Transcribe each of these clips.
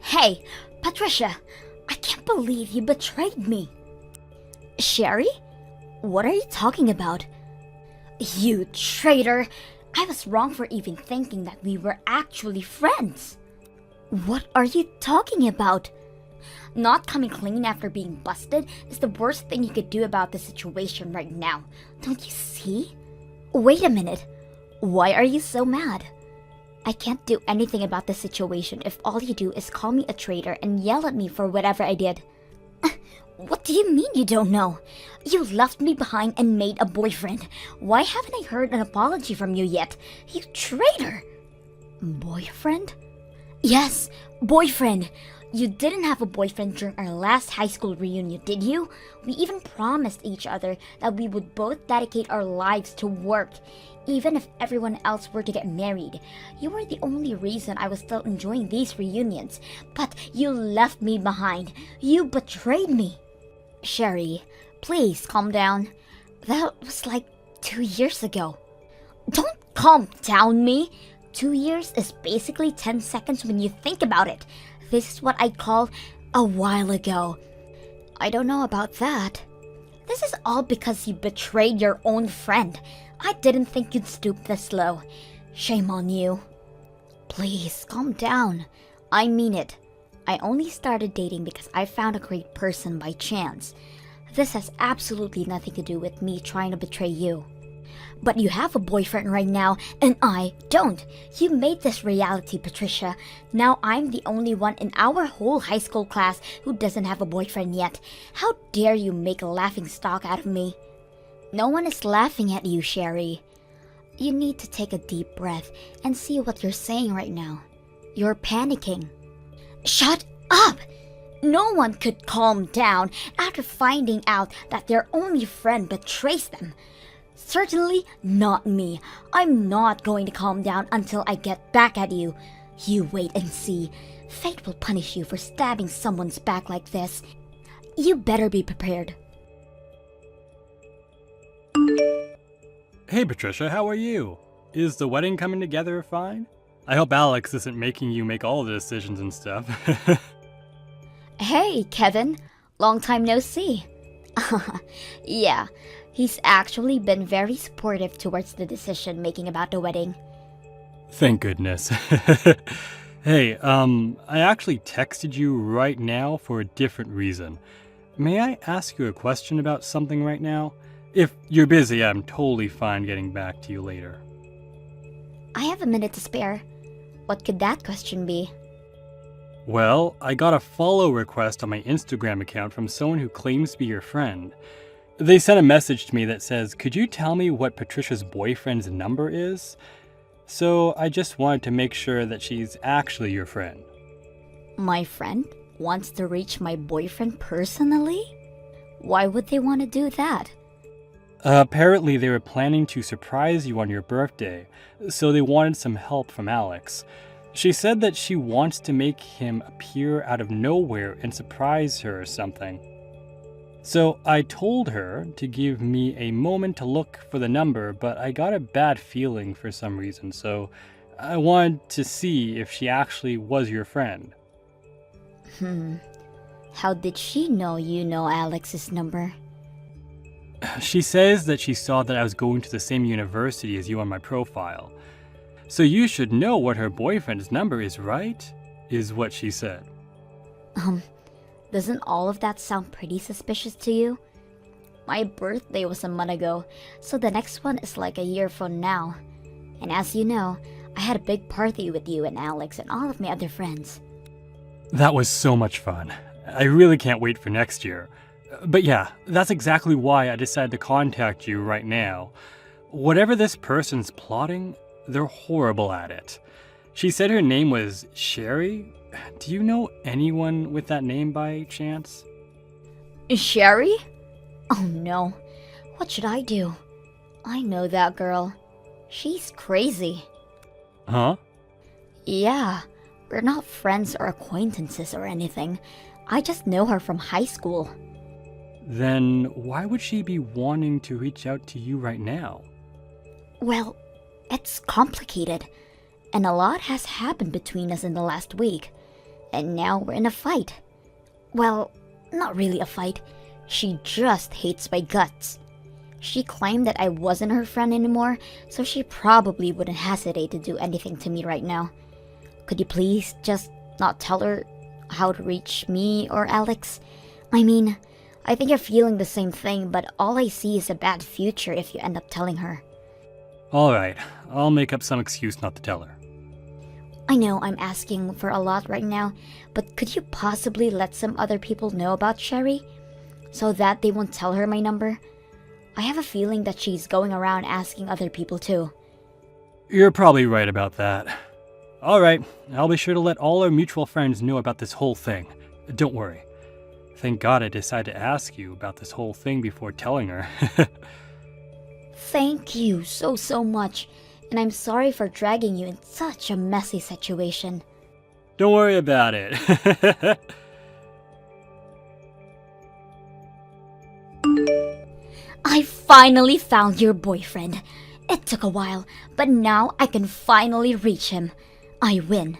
Hey, Patricia, I can't believe you betrayed me. Sherry? What are you talking about? You traitor! I was wrong for even thinking that we were actually friends. What are you talking about? Not coming clean after being busted is the worst thing you could do about the situation right now. Don't you see? Wait a minute. Why are you so mad? I can't do anything about the situation if all you do is call me a traitor and yell at me for whatever I did. What do you mean you don't know? You left me behind and made a boyfriend. Why haven't I heard an apology from you yet? You traitor! Boyfriend? Yes, boyfriend. You didn't have a boyfriend during our last high school reunion, did you? We even promised each other that we would both dedicate our lives to work, even if everyone else were to get married. You were the only reason I was still enjoying these reunions, but you left me behind. You betrayed me. Sherry, please calm down. That was like 2 years ago. Don't calm down me. 2 years is basically 10 seconds when you think about it. This is what I call a while ago. I don't know about that. This is all because you betrayed your own friend. I didn't think you'd stoop this low. Shame on you. Please, calm down. I mean it. I only started dating because I found a great person by chance. This has absolutely nothing to do with me trying to betray you. But you have a boyfriend right now, and I don't. You made this reality, Patricia. Now I'm the only one in our whole high school class who doesn't have a boyfriend yet. How dare you make a laughing stock out of me? No one is laughing at you, Sherry. You need to take a deep breath and see what you're saying right now. You're panicking. Shut up! No one could calm down after finding out that their only friend betrays them. Certainly not me. I'm not going to calm down until I get back at you. You wait and see. Fate will punish you for stabbing someone's back like this. You better be prepared. Hey Patricia, how are you? Is the wedding coming together fine? I hope Alex isn't making you make all the decisions and stuff. Hey, Kevin. Long time no see. Yeah, he's actually been very supportive towards the decision making about the wedding. Thank goodness. Hey, I actually texted you right now for a different reason. May I ask you a question about something right now? If you're busy, I'm totally fine getting back to you later. I have a minute to spare. What could that question be? Well, I got a follow request on my Instagram account from someone who claims to be your friend. They sent a message to me that says, "Could you tell me what Patricia's boyfriend's number is?" So I just wanted to make sure that she's actually your friend. My friend wants to reach my boyfriend personally? Why would they want to do that? Apparently they were planning to surprise you on your birthday, so they wanted some help from Alex. She said that she wants to make him appear out of nowhere and surprise her or something. So I told her to give me a moment to look for the number, but I got a bad feeling for some reason, so I wanted to see if she actually was your friend. How did she know you know Alex's number? She says that she saw that I was going to the same university as you on my profile. So you should know what her boyfriend's number is, right? Is what she said. Doesn't all of that sound pretty suspicious to you? My birthday was a month ago, so the next one is like a year from now. And as you know, I had a big party with you and Alex and all of my other friends. That was so much fun. I really can't wait for next year. But yeah, that's exactly why I decided to contact you right now. Whatever this person's plotting, they're horrible at it. She said her name was Sherry. Do you know anyone with that name by chance? Sherry? Oh no. What should I do? I know that girl. She's crazy. Huh? Yeah, we're not friends or acquaintances or anything. I just know her from high school. Then why would she be wanting to reach out to you right now? Well, it's complicated, and a lot has happened between us in the last week. and now we're in a fight. Well, not really a fight. She just hates my guts. She claimed that I wasn't her friend anymore, so she probably wouldn't hesitate to do anything to me right now. Could you please just not tell her how to reach me or Alex? I mean, I think you're feeling the same thing, but all I see is a bad future if you end up telling her. Alright, I'll make up some excuse not to tell her. I know I'm asking for a lot right now, but could you possibly let some other people know about Sherry? So that they won't tell her my number? I have a feeling that she's going around asking other people too. You're probably right about that. Alright, I'll be sure to let all our mutual friends know about this whole thing. Don't worry. Thank God I decided to ask you about this whole thing before telling her. Thank you so much, and I'm sorry for dragging you in such a messy situation. Don't worry about it. I finally found your boyfriend. It took a while, but now I can finally reach him. I win.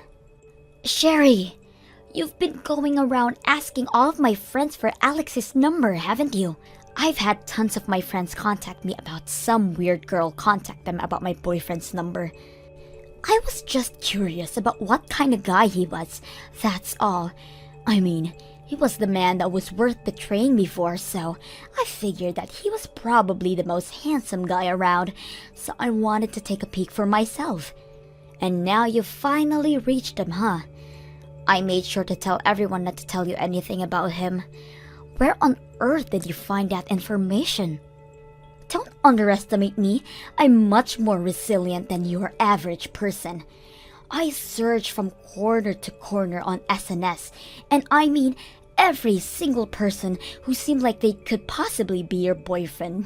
Sherry, you've been going around asking all of my friends for Alex's number, haven't you? I've had tons of my friends contact me about some weird girl contact them about my boyfriend's number. I was just curious about what kind of guy he was, that's all. I mean, he was the man that was worth betraying me for, so I figured that he was probably the most handsome guy around, so I wanted to take a peek for myself. And now you finally reached him, huh? I made sure to tell everyone not to tell you anything about him. Where on earth did you find that information? Don't underestimate me. I'm much more resilient than your average person. I searched from corner to corner on SNS, and I mean every single person who seemed like they could possibly be your boyfriend.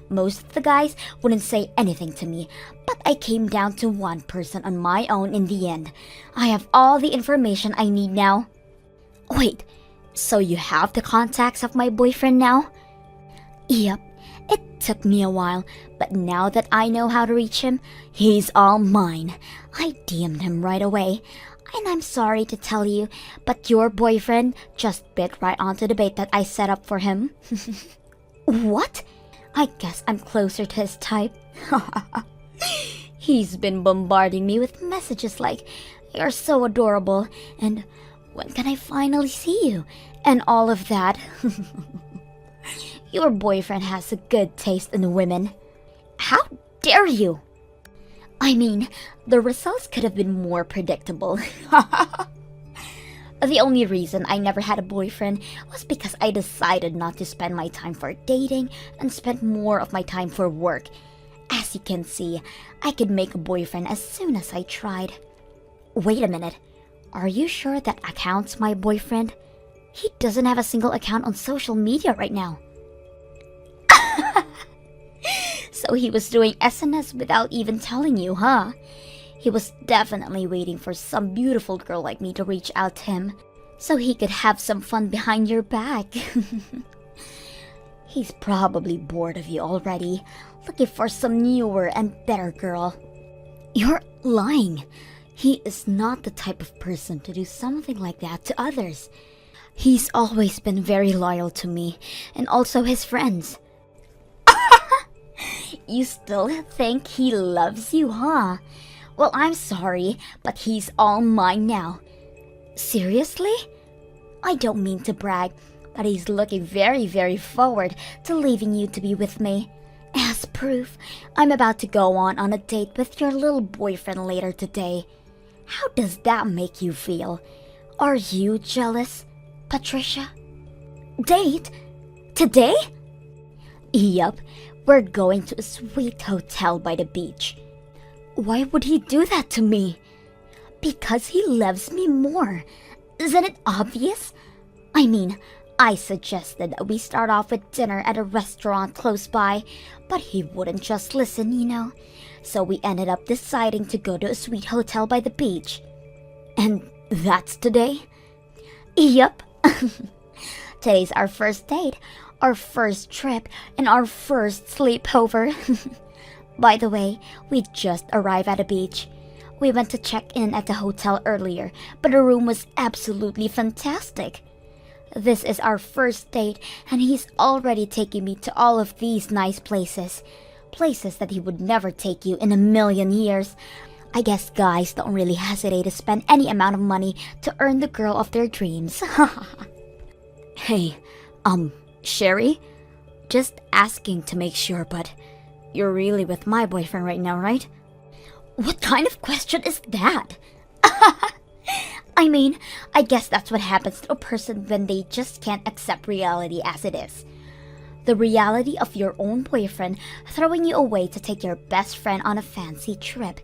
Most of the guys wouldn't say anything to me, but I came down to one person on my own in the end. I have all the information I need now. Wait, so you have the contacts of my boyfriend now? Yep, it took me a while, but now that I know how to reach him, he's all mine. I DM'd him right away. And I'm sorry to tell you, but your boyfriend just bit right onto the bait that I set up for him. What? I guess I'm closer to his type. He's been bombarding me with messages like, "You're so adorable," and "When can I finally see you?" and all of that. Your boyfriend has a good taste in women. How dare you? I mean, the results could have been more predictable. The only reason I never had a boyfriend was because I decided not to spend my time for dating and spent more of my time for work. As you can see, I could make a boyfriend as soon as I tried. Wait a minute. Are you sure that account's my boyfriend? He doesn't have a single account on social media right now. So he was doing SNS without even telling you, huh? He was definitely waiting for some beautiful girl like me to reach out to him, so he could have some fun behind your back. He's probably bored of you already, looking for some newer and better girl. You're lying. He is not the type of person to do something like that to others. He's always been very loyal to me, and also his friends. You still think he loves you, huh? Well, I'm sorry, but he's all mine now. Seriously? I don't mean to brag, but he's looking very forward to leaving you to be with me. As proof, I'm about to go on a date with your little boyfriend later today. How does that make you feel? Are you jealous, Patricia? Date? Today? Yup, we're going to a sweet hotel by the beach. Why would he do that to me? Because he loves me more. Isn't it obvious? I mean, I suggested that we start off with dinner at a restaurant close by, but he wouldn't just listen, you know. So we ended up deciding to go to a sweet hotel by the beach. And that's today? Yup. Today's our first date, our first trip, and our first sleepover. By the way, we just arrived at a beach. We went to check in at the hotel earlier, but the room was absolutely fantastic. This is our first date, and he's already taking me to all of these nice places. Places that he would never take you in a million years. I guess guys don't really hesitate to spend any amount of money to earn the girl of their dreams. Hey, Sherry? Just asking to make sure, but you're really with my boyfriend right now, right? What kind of question is that? I mean, I guess that's what happens to a person when they just can't accept reality as it is. The reality of your own boyfriend throwing you away to take your best friend on a fancy trip.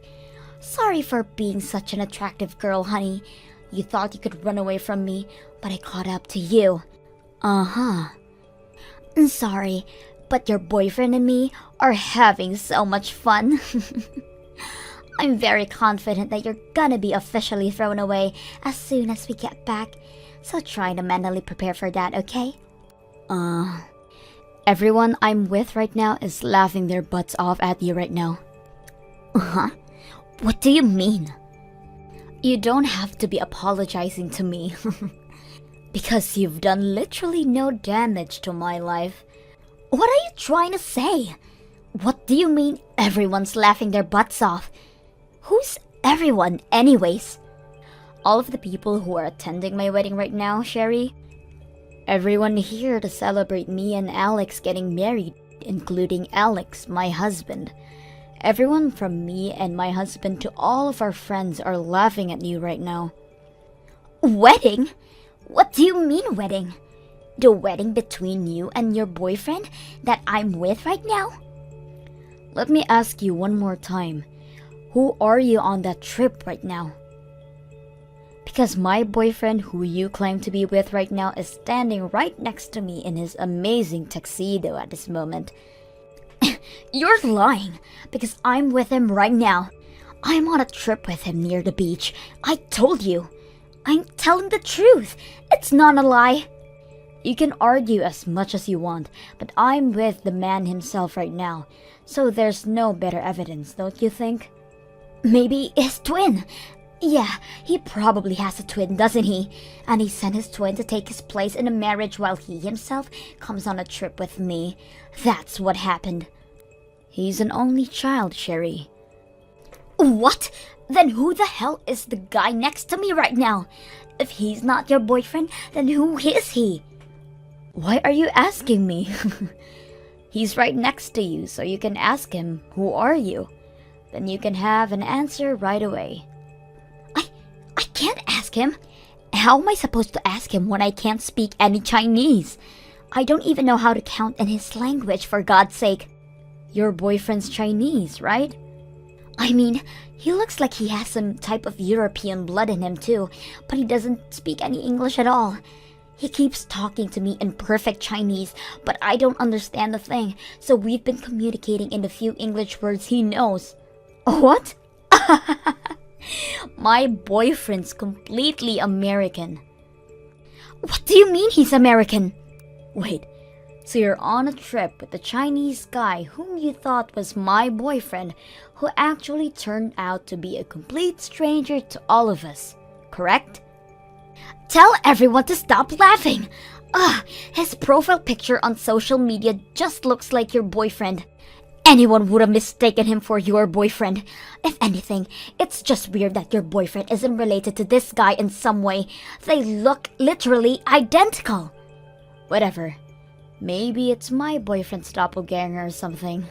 Sorry for being such an attractive girl, honey. You thought you could run away from me, but I caught up to you. Uh-huh. Sorry, but your boyfriend and me are having so much fun. I'm very confident that you're gonna be officially thrown away as soon as we get back. So try to mentally prepare for that, okay? Everyone I'm with right now is laughing their butts off at you right now. Huh? What do you mean? You don't have to be apologizing to me. Because you've done literally no damage to my life. What are you trying to say? What do you mean everyone's laughing their butts off? Who's everyone anyways? All of the people who are attending my wedding right now, Sherry. Everyone here to celebrate me and Alex getting married, including Alex, my husband. Everyone from me and my husband to all of our friends are laughing at you right now. Wedding? What do you mean wedding? The wedding between you and your boyfriend that I'm with right now? Let me ask you one more time. Who are you on that trip right now? Because my boyfriend who you claim to be with right now is standing right next to me in his amazing tuxedo at this moment. You're lying, because I'm with him right now. I'm on a trip with him near the beach. I told you. I'm telling the truth. It's not a lie. You can argue as much as you want, but I'm with the man himself right now, so there's no better evidence, don't you think? Maybe his twin. Yeah, he probably has a twin, doesn't he? And he sent his twin to take his place in a marriage while he himself comes on a trip with me. That's what happened. He's an only child, Sherry. What? Then who the hell is the guy next to me right now? If he's not your boyfriend, then who is he? Why are you asking me? He's right next to you, so you can ask him, who are you? Then you can have an answer right away. I can't ask him. How am I supposed to ask him when I can't speak any Chinese? I don't even know how to count in his language, for God's sake. Your boyfriend's Chinese, right? I mean, he looks like he has some type of European blood in him too, but he doesn't speak any English at all. He keeps talking to me in perfect Chinese, but I don't understand a thing, so we've been communicating in the few English words he knows. What? My boyfriend's completely American. What do you mean he's American? Wait, so you're on a trip with a Chinese guy whom you thought was my boyfriend, who actually turned out to be a complete stranger to all of us, correct? Tell everyone to stop laughing! His profile picture on social media just looks like your boyfriend. Anyone would have mistaken him for your boyfriend. If anything, it's just weird that your boyfriend isn't related to this guy in some way. They look literally identical. Whatever. Maybe it's my boyfriend's doppelganger or something.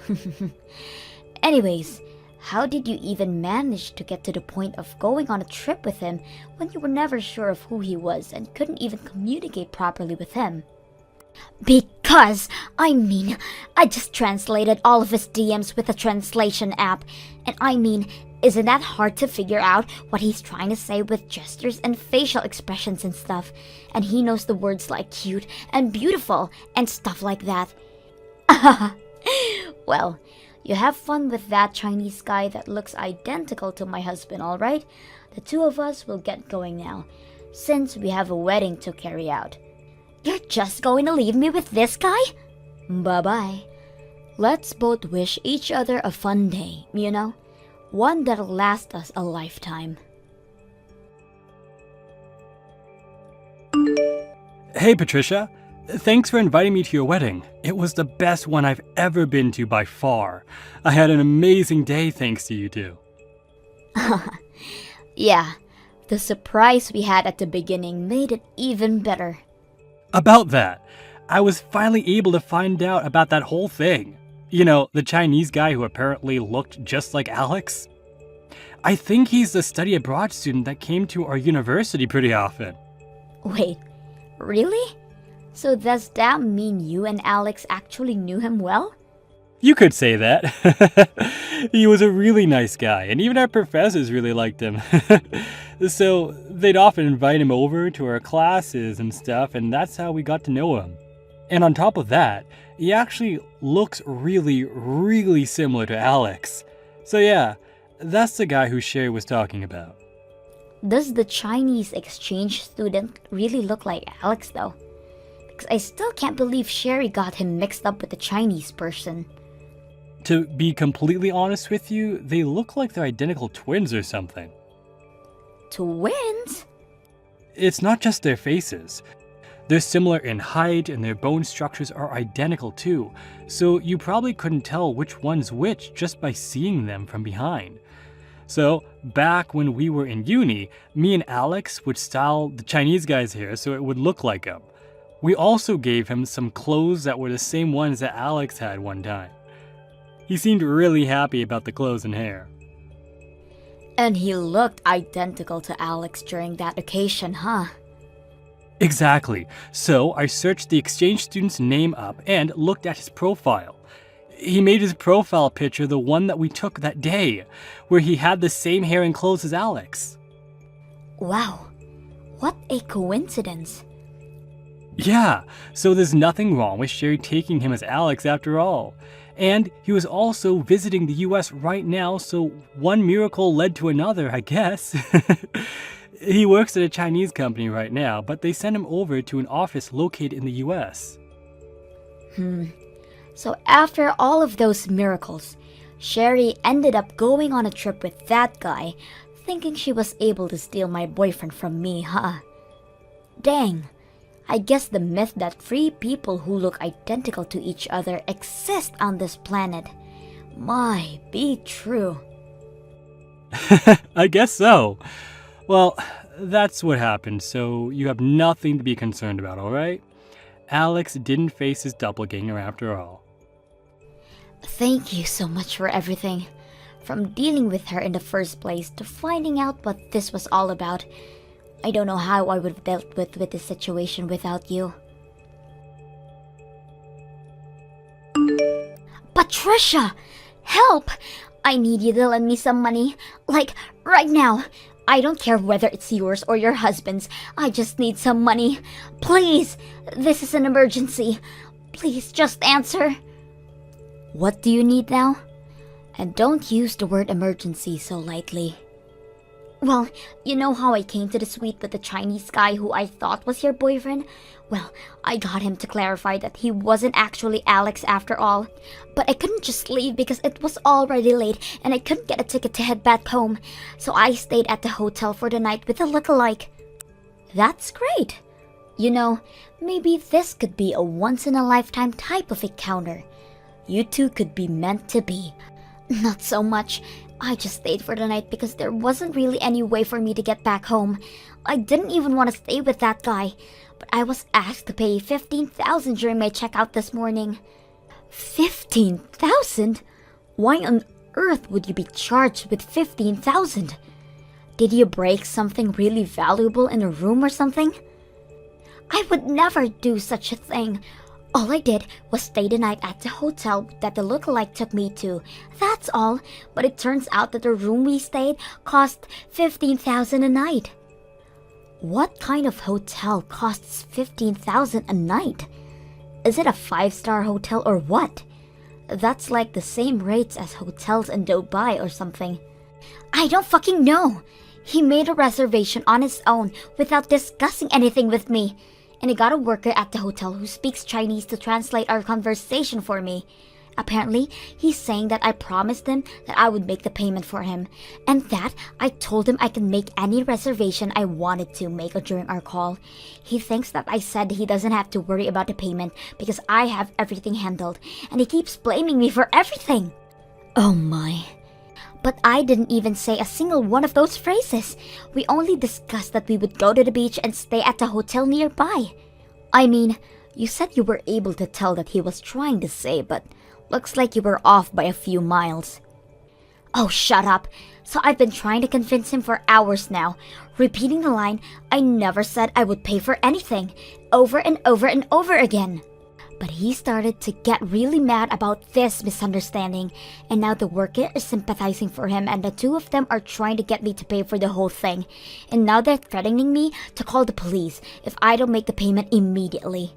Anyways, how did you even manage to get to the point of going on a trip with him when you were never sure of who he was and couldn't even communicate properly with him? Because, I just translated all of his DMs with a translation app. And isn't that hard to figure out what he's trying to say with gestures and facial expressions and stuff? And he knows the words like cute and beautiful and stuff like that. Well, you have fun with that Chinese guy that looks identical to my husband, alright? The two of us will get going now, since we have a wedding to carry out. You're just going to leave me with this guy? Bye-bye. Let's both wish each other a fun day, you know? One that'll last us a lifetime. Hey Patricia, thanks for inviting me to your wedding. It was the best one I've ever been to by far. I had an amazing day thanks to you two. Yeah, the surprise we had at the beginning made it even better. About that, I was finally able to find out about that whole thing. You know, the Chinese guy who apparently looked just like Alex. I think he's the study abroad student that came to our university pretty often. Wait, really? So does that mean you and Alex actually knew him well? You could say that. He was a really nice guy, and even our professors really liked him. So they'd often invite him over to our classes and stuff, and that's how we got to know him. And on top of that, he actually looks really, really similar to Alex. So yeah, that's the guy who Sherry was talking about. Does the Chinese exchange student really look like Alex though? Because I still can't believe Sherry got him mixed up with the Chinese person. To be completely honest with you, they look like they're identical twins or something. Twins? It's not just their faces. They're similar in height and their bone structures are identical too, so you probably couldn't tell which one's which just by seeing them from behind. So, back when we were in uni, me and Alex would style the Chinese guy's hair so it would look like him. We also gave him some clothes that were the same ones that Alex had one time. He seemed really happy about the clothes and hair. And he looked identical to Alex during that occasion, huh? Exactly. So I searched the exchange student's name up and looked at his profile. He made his profile picture the one that we took that day, where he had the same hair and clothes as Alex. Wow, what a coincidence. Yeah, so there's nothing wrong with Sherry taking him as Alex after all. And he was also visiting the US right now, so one miracle led to another, I guess. He works at a Chinese company right now, but they sent him over to an office located in the US. So after all of those miracles, Sherry ended up going on a trip with that guy, thinking she was able to steal my boyfriend from me, huh? Dang. I guess the myth that three people who look identical to each other exist on this planet might be true. I guess so. Well, that's what happened, so you have nothing to be concerned about, alright? Alex didn't face his doppelganger after all. Thank you so much for everything. From dealing with her in the first place to finding out what this was all about. I don't know how I would have dealt with this situation without you. Patricia! Help! I need you to lend me some money. Like, right now. I don't care whether it's yours or your husband's. I just need some money. Please! This is an emergency. Please just answer. What do you need now? And don't use the word emergency so lightly. Well, you know how I came to the suite with the Chinese guy who I thought was your boyfriend? Well, I got him to clarify that he wasn't actually Alex after all. But I couldn't just leave because it was already late and I couldn't get a ticket to head back home. So I stayed at the hotel for the night with a lookalike. That's great. You know, maybe this could be a once-in-a-lifetime type of encounter. You two could be meant to be. Not so much. I just stayed for the night because there wasn't really any way for me to get back home. I didn't even want to stay with that guy, but I was asked to pay $15,000 during my checkout this morning. $15,000? Why on earth would you be charged with $15,000? Did you break something really valuable in a room or something? I would never do such a thing. All I did was stay the night at the hotel that the lookalike took me to. That's all, but it turns out that the room we stayed cost $15,000 a night. What kind of hotel costs $15,000 a night? Is it a 5-star hotel or what? That's like the same rates as hotels in Dubai or something. I don't fucking know. He made a reservation on his own without discussing anything with me. And I got a worker at the hotel who speaks Chinese to translate our conversation for me. Apparently, he's saying that I promised him that I would make the payment for him, and that I told him I can make any reservation I wanted to make during our call. He thinks that I said he doesn't have to worry about the payment because I have everything handled, and he keeps blaming me for everything. Oh my. But I didn't even say a single one of those phrases. We only discussed that we would go to the beach and stay at a hotel nearby. I mean, you said you were able to tell that he was trying to say, but looks like you were off by a few miles. Oh, shut up. So I've been trying to convince him for hours now, repeating the line, I never said I would pay for anything, over and over and over again. But he started to get really mad about this misunderstanding, and now the worker is sympathizing for him, and the two of them are trying to get me to pay for the whole thing. And now they're threatening me to call the police if I don't make the payment immediately.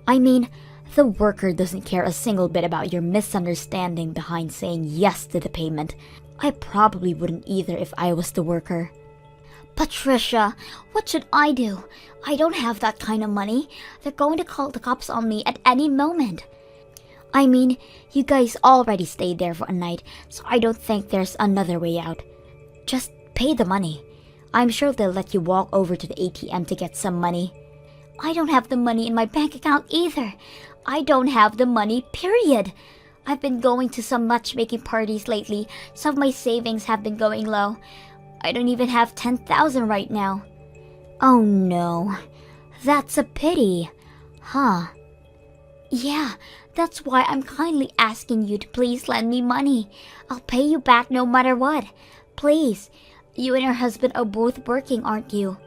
I mean, the worker doesn't care a single bit about your misunderstanding behind saying yes to the payment. I probably wouldn't either if I was the worker. Patricia, what should I do? I don't have that kind of money. They're going to call the cops on me at any moment. I mean, you guys already stayed there for a night, so I don't think there's another way out. Just pay the money. I'm sure they'll let you walk over to the ATM to get some money. I don't have the money in my bank account either. I don't have the money, period. I've been going to some matchmaking parties lately. Some of my savings have been going low. I don't even have 10,000 right now. Oh no, that's a pity. Huh? Yeah, that's why I'm kindly asking you to please lend me money. I'll pay you back no matter what. Please. You and your husband are both working, aren't you?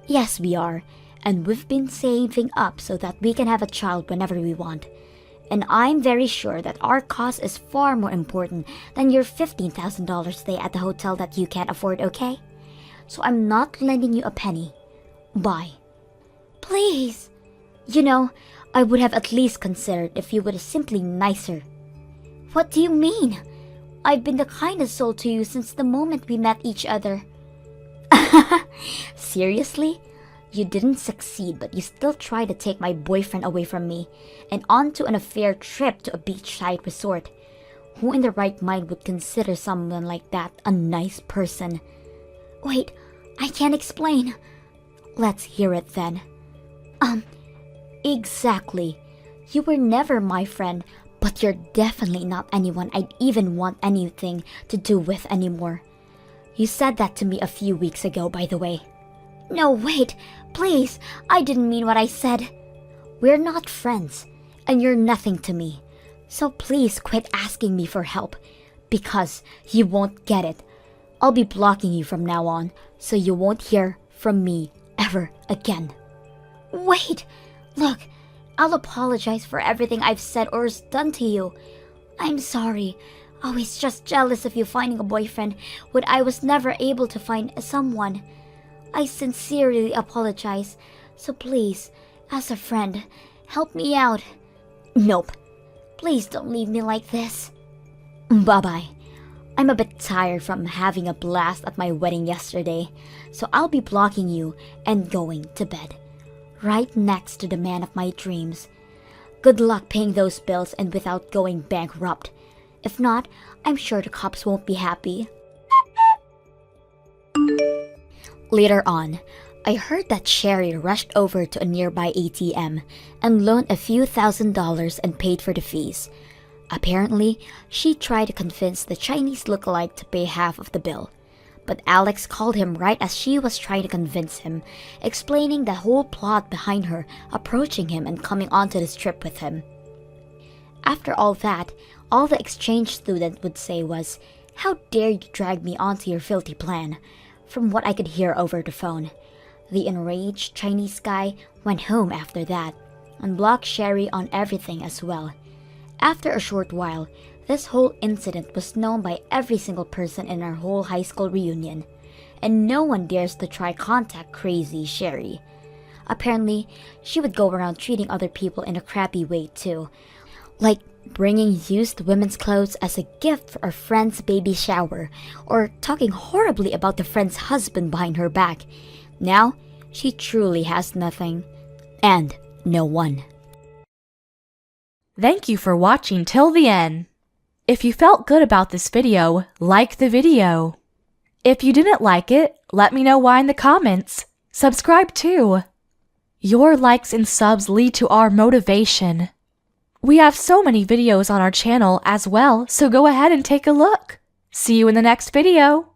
Yes, we are. And we've been saving up so that we can have a child whenever we want. And I'm very sure that our cause is far more important than your $15,000 stay at the hotel that you can't afford, okay? So I'm not lending you a penny. Bye. Please. You know, I would have at least considered if you were simply nicer. What do you mean? I've been the kindest soul to you since the moment we met each other. Seriously? You didn't succeed, but you still tried to take my boyfriend away from me and onto an affair trip to a beachside resort. Who in their right mind would consider someone like that a nice person? Wait, I can't explain. Let's hear it then. Exactly. You were never my friend, but you're definitely not anyone I'd even want anything to do with anymore. You said that to me a few weeks ago, by the way. No, wait, please, I didn't mean what I said. We're not friends, and you're nothing to me. So please quit asking me for help, because you won't get it. I'll be blocking you from now on, so you won't hear from me ever again. Wait, look, I'll apologize for everything I've said or done to you. I'm sorry. I was just jealous of you finding a boyfriend when I was never able to find someone. I sincerely apologize, so please, as a friend, help me out. Nope. Please don't leave me like this. Bye-bye. I'm a bit tired from having a blast at my wedding yesterday, so I'll be blocking you and going to bed. Right next to the man of my dreams. Good luck paying those bills and without going bankrupt. If not, I'm sure the cops won't be happy. Later on, I heard that Sherry rushed over to a nearby ATM and loaned a few $1,000s and paid for the fees. Apparently, she tried to convince the Chinese lookalike to pay half of the bill. But Alex called him right as she was trying to convince him, explaining the whole plot behind her approaching him and coming onto this trip with him. After all that, all the exchange student would say was, "How dare you drag me onto your filthy plan?" From what I could hear over the phone. The enraged Chinese guy went home after that, and blocked Sherry on everything as well. After a short while, this whole incident was known by every single person in our whole high school reunion, and no one dares to try contact crazy Sherry. Apparently, she would go around treating other people in a crappy way too, like bringing used women's clothes as a gift for a friend's baby shower, or talking horribly about the friend's husband behind her back. Now, she truly has nothing, and no one. Thank you for watching till the end. If you felt good about this video, like the video. If you didn't like it, let me know why in the comments. Subscribe too. Your likes and subs lead to our motivation. We have so many videos on our channel as well, so go ahead and take a look. See you in the next video.